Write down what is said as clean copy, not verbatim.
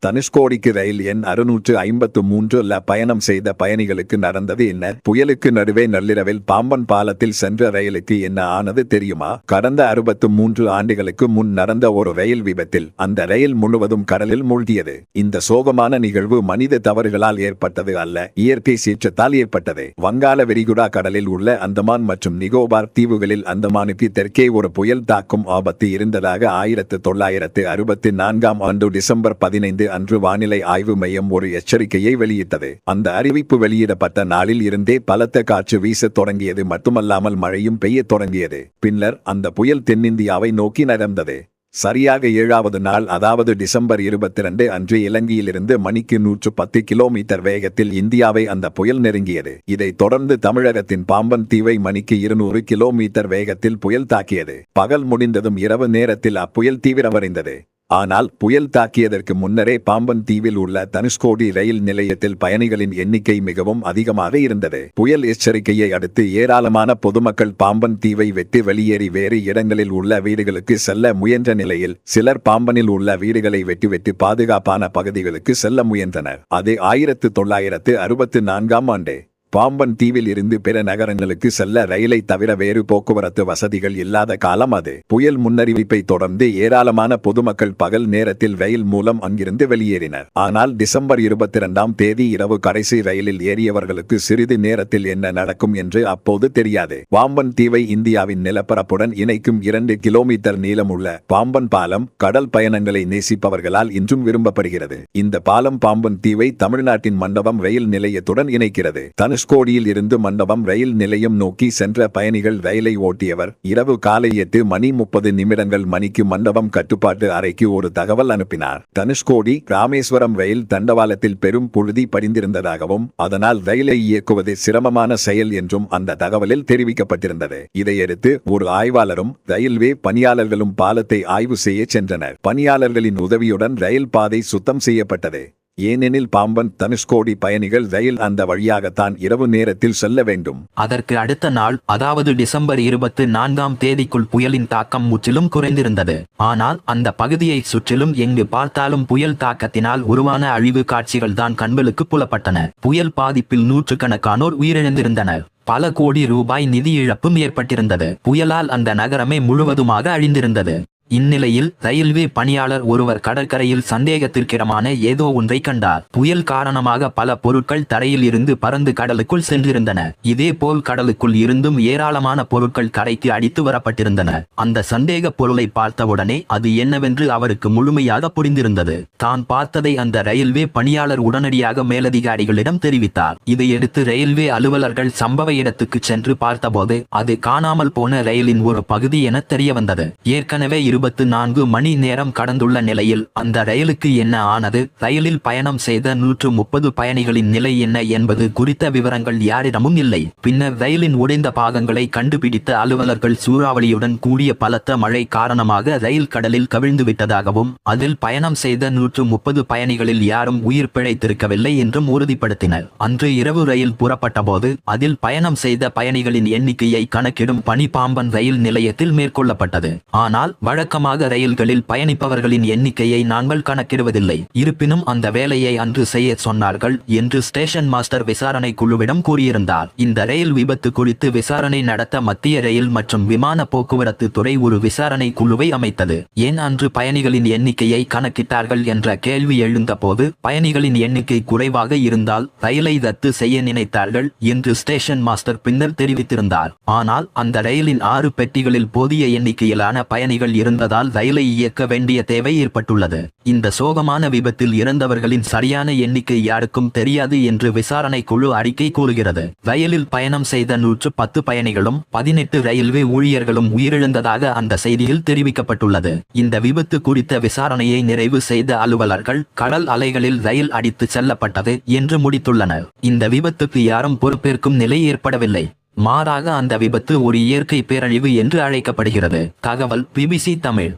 தனுஷ்கோடிக்கு ரயில் எண் 653 பயணம் செய்த பயணிகளுக்கு நடந்தது என்ன? புயலுக்கு நடுவே நள்ளிரவில் பாம்பன் பாலத்தில் சென்ற ரயிலுக்கு என்ன ஆனது தெரியுமா? கடந்த 63 ஆண்டுகளுக்கு முன் நடந்த ஒரு ரயில் விபத்தில் அந்த ரயில் முழுவதும் கடலில் மூழ்கியது. இந்த சோகமான நிகழ்வு மனித தவறுகளால் ஏற்பட்டது அல்ல, இயற்கை சீற்றத்தால் ஏற்பட்டது. வங்காள விரிகுடா கடலில் உள்ள அந்தமான் மற்றும் நிகோபார் தீவுகளில் அந்தமானுக்கு தெற்கே ஒரு புயல் தாக்கும் ஆபத்து இருந்ததாக 1964ஆம் ஆண்டு டிசம்பர் 15 அன்று வானிலை ஆய்வு மையம் ஒரு எச்சரிக்கையை வெளியிட்டது. அந்த அறிவிப்பு வெளியிடப்பட்ட நாளில் இருந்தே பலத்த காற்று வீசத் தொடங்கியது மட்டுமல்லாமல் மழையும் பெய்யத் தொடங்கியது. பின்னர் அந்த புயல் தென்னிந்தியாவை நோக்கி நகர்ந்தது. சரியாக 7வது நாள், அதாவது டிசம்பர் 22 அன்று இலங்கையிலிருந்து மணிக்கு 110 கிலோமீட்டர் வேகத்தில் இந்தியாவை அந்த புயல் நெருங்கியது. இதைத் தொடர்ந்து தமிழகத்தின் பாம்பன் தீவை மணிக்கு 200 கிலோமீட்டர் வேகத்தில் புயல் தாக்கியது. பகல் முடிந்ததும் இரவு நேரத்தில் அப்புயல் தீவிரமடைந்தது. ஆனால் புயல் தாக்கியதற்கு முன்னரே பாம்பன் தீவில் உள்ள தனுஷ்கோடி ரயில் நிலையத்தில் பயணிகளின் எண்ணிக்கை மிகவும் அதிகமாக இருந்தது. புயல் எச்சரிக்கையை அடுத்து ஏராளமான பொதுமக்கள் பாம்பன் தீவை விட்டு வெளியேறி வேறு இடங்களில் உள்ள வீடுகளுக்கு செல்ல முயன்ற நிலையில் சிலர் பாம்பனில் உள்ள வீடுகளை வெட்டி பாதுகாப்பான பகுதிகளுக்கு செல்ல முயன்றனர். அது 1964ஆம் ஆண்டு. பாம்பன் தீவில் இருந்து பிற நகரங்களுக்கு செல்ல ரயிலை தவிர வேறு போக்குவரத்து வசதிகள் இல்லாத காலம் அது. புயல் முன்னறிவிப்பை தொடர்ந்து ஏராளமான பொதுமக்கள் பகல் நேரத்தில் ரயில் மூலம் அங்கிருந்து வெளியேறினர். ஆனால் டிசம்பர் 22ஆம் தேதி இரவு கடைசி ரயிலில் ஏறியவர்களுக்கு சிறிது நேரத்தில் என்ன நடக்கும் என்று அப்போது தெரியாது. பாம்பன் தீவை இந்தியாவின் நிலப்பரப்புடன் இணைக்கும் 2 கிலோமீட்டர் நீளமுள்ள பாம்பன் பாலம் கடல் பயணங்களை நேசிப்பவர்களால் இன்றும் விரும்பப்படுகிறது. இந்த பாலம் பாம்பன் தீவை தமிழ்நாட்டின் மண்டபம் ரயில் நிலையத்துடன் இணைக்கிறது. தனுஷ்கோடியில் இருந்து மண்டபம் ரயில் நிலையம் நோக்கி சென்ற பயணிகள் ரயிலை ஓட்டியவர் இரவு காலை 8:30 மணிக்கு மண்டபம் கட்டுப்பாட்டு அறைக்கு ஒரு தகவல் அனுப்பினார். தனுஷ்கோடி ராமேஸ்வரம் ரயில் தண்டவாளத்தில் பெரும் புழுதி படிந்திருந்ததாகவும் அதனால் ரயிலை இயக்குவது சிரமமான செயல் என்றும் அந்த தகவலில் தெரிவிக்கப்பட்டிருந்தது. இதையடுத்து ஒரு ஆய்வாளரும் ரயில்வே பணியாளர்களும் பாலத்தை ஆய்வு செய்ய சென்றனர். பணியாளர்களின் உதவியுடன் ரயில் பாதை சுத்தம் செய்யப்பட்டது. ஏனெனில் பாம்பன் தனுஷ்கோடி பயணிகள் ரயில் அந்த வழியாகத்தான் இரவு நேரத்தில் செல்ல வேண்டும். அதற்கு அடுத்த நாள், அதாவது டிசம்பர் 24ஆம் தேதிக்குள் புயலின் தாக்கம் முற்றிலும் குறைந்திருந்தது. ஆனால் அந்த பகுதியை சுற்றிலும் எங்கு பார்த்தாலும் புயல் தாக்கத்தினால் உருவான அழிவு காட்சிகள் தான் கண்களுக்கு புலப்பட்டன. புயல் பாதிப்பில் நூற்றுக்கணக்கானோர் உயிரிழந்திருந்தனர். பல கோடி ரூபாய் நிதி இழப்பும் ஏற்பட்டிருந்தது. புயலால் அந்த நகரமே முழுவதுமாக அழிந்திருந்தது. இந்நிலையில் ரயில்வே பணியாளர் ஒருவர் கடற்கரையில் சந்தேகத்திற்கிடமான ஏதோ ஒன்றை கண்டார். புயல் காரணமாக பல பொருட்கள் தரையில் இருந்து பறந்து கடலுக்குள் சென்றிருந்தன. இதேபோல் கடலுக்குள் இருந்தும் ஏராளமான பொருட்கள் கரைக்கு அடித்து வரப்பட்டிருந்தன. அந்த சந்தேக பொருளை பார்த்தவுடனே அது என்னவென்று அவருக்கு முழுமையாக புரிந்திருந்தது. தான் பார்த்ததை அந்த ரயில்வே பணியாளர் உடனடியாக மேலதிகாரிகளிடம் தெரிவித்தார். இதையடுத்து ரயில்வே அலுவலர்கள் சம்பவ இடத்துக்கு சென்று பார்த்தபோது அது காணாமல் போன ரயிலின் ஒரு பகுதி என தெரியவந்தது. ஏற்கனவே 24 மணி நேரம் கடந்துள்ள நிலையில் அந்த ரயிலுக்கு என்ன ஆனது, ரயிலில் பயணம் செய்த 130 பயணிகளின் நிலை என்ன என்பது குறித்த விவரங்கள் யாரிடமும் இல்லை. பின்னர் ரயிலின் உடைந்த பாகங்களை கண்டுபிடித்த அலுவலர்கள் சூறாவளியுடன் கூடிய பலத்த மழை காரணமாக ரயில் கடலில் கவிழ்ந்து விட்டதாகவும் அதில் பயணம் செய்த 130 பயணிகளில் யாரும் உயிர் பிழைத்திருக்கவில்லை என்றும் உறுதிப்படுத்தினர். அன்று இரவு ரயில் புறப்பட்ட போது அதில் பயணம் செய்த பயணிகளின் எண்ணிக்கையை கணக்கிடும் பணி பாம்பன் ரயில் நிலையத்தில் மேற்கொள்ளப்பட்டது. ஆனால் வழக்கமாக ரயில்களில் பயணிப்பவர்களின் எண்ணிக்கையை நாங்கள் கணக்கிடுவதில்லை. இருப்பினும் அந்த வேலையை அன்று செய்ய சொன்னார்கள் என்று ஸ்டேஷன் மாஸ்டர் விசாரணை குழுவிடம் கூறியிருந்தார். இந்த ரயில் விபத்து குறித்து விசாரணை நடத்த மத்திய ரயில் மற்றும் விமான போக்குவரத்து துறை ஒரு விசாரணை குழுவை அமைத்தது. ஏன் அன்று பயணிகளின் எண்ணிக்கையை கணக்கிட்டார்கள் என்ற கேள்வி எழுந்த போது பயணிகளின் எண்ணிக்கை குறைவாக இருந்தால் ரயிலை ரத்து செய்ய நினைத்தார்கள் என்று ஸ்டேஷன் மாஸ்டர் பின்னர் தெரிவித்திருந்தார். ஆனால் அந்த ரயிலின் 6 பெட்டிகளில் போதிய எண்ணிக்கையிலான பயணிகள் இருந்ததால் ரயிலை இயக்க வேண்டிய தேவை ஏற்பட்டுள்ளது. இந்த சோகமான விபத்தில் இறந்தவர்களின் சரியான எண்ணிக்கை யாருக்கும் தெரியாது என்று விசாரணை குழு அறிக்கை கூறுகிறது. ரயிலில் பயணம் செய்த 110 பயணிகளும் 18 ரயில்வே ஊழியர்களும் உயிரிழந்ததாக அந்த செய்தியில் தெரிவிக்கப்பட்டுள்ளது. இந்த விபத்து குறித்த விசாரணையை நிறைவு செய்த அலுவலர்கள் கடல் அலைகளில் ரயில் அடித்து செல்லப்பட்டது என்று முடித்துள்ளனர். இந்த விபத்துக்கு யாரும் பொறுப்பேற்கும் நிலை ஏற்படவில்லை. மாறாக அந்த விபத்து ஒரு இயற்கை பேரழிவு என்று அழைக்கப்படுகிறது. தகவல் BBC தமிழ்.